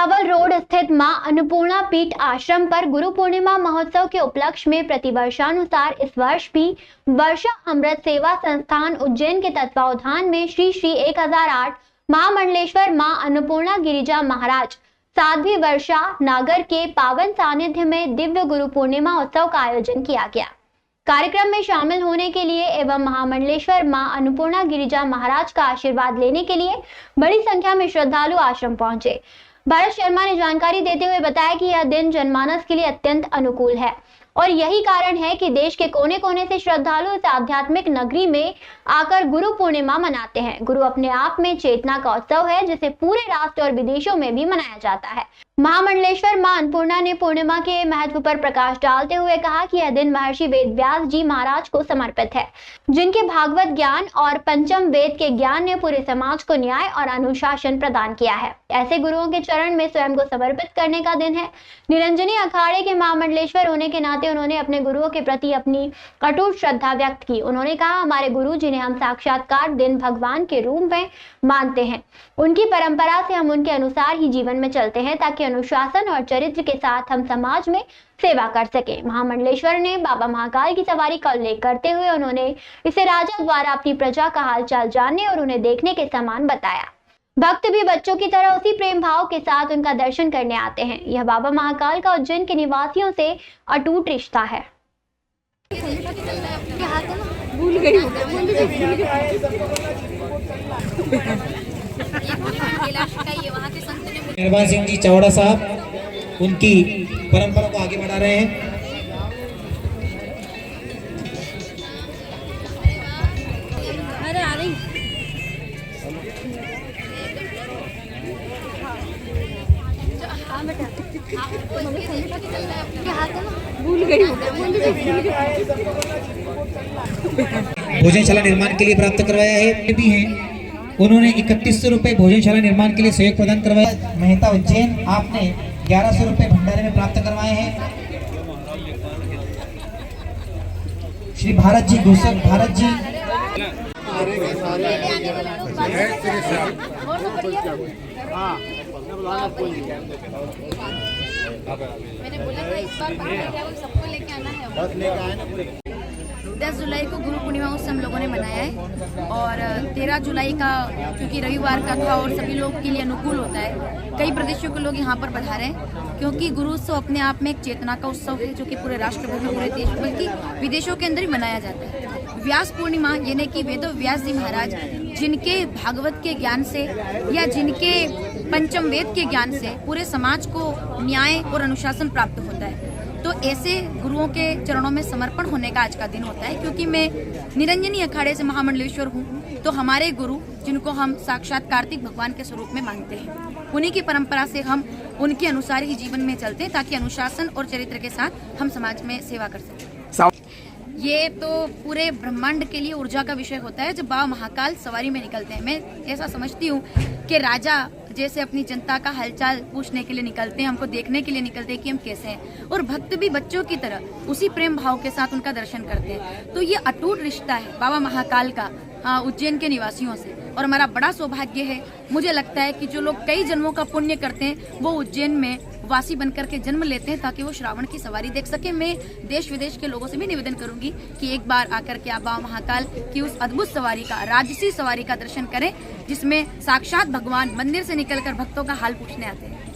बिसावल road स्थित मां अन्नपूर्णा पीठ आश्रम पर गुरु पूर्णिमा महोत्सव के उपलक्ष्य में प्रतिवर्षानुसार इस वर्ष भी वर्षा अमृत सेवा संस्थान उज्जैन के तत्वावधान में श्री 1008 महामंडलेश्वर मां अन्नपूर्णा गिरिजा महाराज साध्वी वर्षा नागर के पावन सानिध्य में दिव्य गुरु पूर्णिमा उत्सव का आयोजन किया गया। कार्यक्रम में शामिल होने के लिए एवं महामंडलेश्वर मां अन्नपूर्णा गिरिजा महाराज का आशीर्वाद लेने के लिए बड़ी संख्या में श्रद्धालु आश्रम पहुंचे। भारत शर्मा ने जानकारी देते हुए बताया कि यह दिन जनमानस के लिए अत्यंत अनुकूल है और यही कारण है कि देश के कोने कोने से श्रद्धालु इस आध्यात्मिक नगरी में आकर गुरु पूर्णिमा मनाते हैं। गुरु अपने आप में चेतना का उत्सव है जिसे पूरे राष्ट्र और विदेशों में भी मनाया जाता है। महामंडलेश्वर मां अन्नपूर्णा ने पूर्णिमा के महत्व पर प्रकाश डालते हुए कहा कि यह दिन महर्षि वेद व्यास जी महाराज को समर्पित है, जिनके भागवत ज्ञान और पंचम वेद के ज्ञान ने पूरे समाज को न्याय और अनुशासन प्रदान किया है। ऐसे गुरुओं के चरण में स्वयं को समर्पित करने का दिन है। निरंजनी अखाड़े के महामंडलेश्वर होने के नाते उन्होंने अपने गुरुओं के प्रति अपनी अटूट श्रद्धा व्यक्त की। उन्होंने कहा, हमारे गुरु जिन्हें हम साक्षात्कार दिन भगवान के रूप में मानते हैं, उनकी परंपरा से हम उनके अनुसार ही जीवन में चलते हैं ताकि अनुशासन और चरित्र के साथ हम समाज में सेवा कर सके। महामंडलेश्वर ने बाबा महाकाल की सवारी का उल्लेख करते हुए उन्होंने इसे राजा द्वारा अपनी प्रजा का हालचाल जानने और उन्हें देखने के समान बताया। भक्त भी बच्चों की तरह उसी प्रेम भाव के साथ उनका दर्शन करने आते हैं। यह बाबा महाकाल का उज्जैन के निवासियों से अटूट रिश्ता है। भूल गई निर्वाण सिंह जी चावड़ा साहब उनकी परंपरा को आगे बढ़ा रहे हैं। भूल गई भोजनशाला निर्माण के लिए प्राप्त करवाया है भी हैं। उन्होंने 3100 रुपए भोजनशाला निर्माण के लिए सहयोग प्रदान करवाया। मेहता उज्जैन, आपने 1100 रुपए भंडारे में प्राप्त करवाए हैं। श्री भारत जी घोषक भारत जी मैंने बोला था इस बार सबको लेके आना है। 10 जुलाई को गुरु पूर्णिमा उत्सव हम लोगों ने मनाया है और 13 जुलाई का क्योंकि रविवार का था और सभी लोग के लिए अनुकूल होता है, कई प्रदेशों के लोग यहाँ पर पधारे हैं क्योंकि गुरु उत्सव अपने आप में एक चेतना का उत्सव है जो कि पूरे राष्ट्र भर में, पूरे देश बल्कि विदेशों के अंदर ही मनाया जाता है। व्यास पूर्णिमा यानी कि वेद व्यास जी महाराज जिनके भागवत के ज्ञान से या जिनके पंचम वेद के ज्ञान से पूरे समाज को न्याय और अनुशासन प्राप्त होता है, तो ऐसे गुरुओं के चरणों में समर्पण होने का आज का दिन होता है। क्योंकि मैं निरंजनी अखाड़े से महामंडलेश्वर हूँ, तो हमारे गुरु जिनको हम साक्षात कार्तिक भगवान के स्वरूप में मानते हैं, उन्हीं की परंपरा से हम उनके अनुसार ही जीवन में चलते हैं ताकि अनुशासन और चरित्र के साथ हम समाज में सेवा कर सकें। ये तो पूरे ब्रह्मांड के लिए ऊर्जा का विषय होता है। जब बाबा महाकाल सवारी में निकलते हैं, मैं ऐसा समझती हूँ कि राजा जैसे अपनी जनता का हालचाल पूछने के लिए निकलते हैं, हमको देखने के लिए निकलते हैं कि हम कैसे हैं, और भक्त भी बच्चों की तरह उसी प्रेम भाव के साथ उनका दर्शन करते हैं। तो ये अटूट रिश्ता है बाबा महाकाल का उज्जैन के निवासियों से, और हमारा बड़ा सौभाग्य है। मुझे लगता है कि जो लोग कई जन्मों का पुण्य करते हैं वो उज्जैन में वासी बनकर के जन्म लेते हैं ताकि वो श्रावण की सवारी देख सके। मैं देश विदेश के लोगों से भी निवेदन करूंगी कि एक बार आकर के आप बाबा महाकाल की उस अद्भुत सवारी का, राजसी सवारी का दर्शन करें जिसमें साक्षात भगवान मंदिर से निकलकर भक्तों का हाल पूछने आते हैं।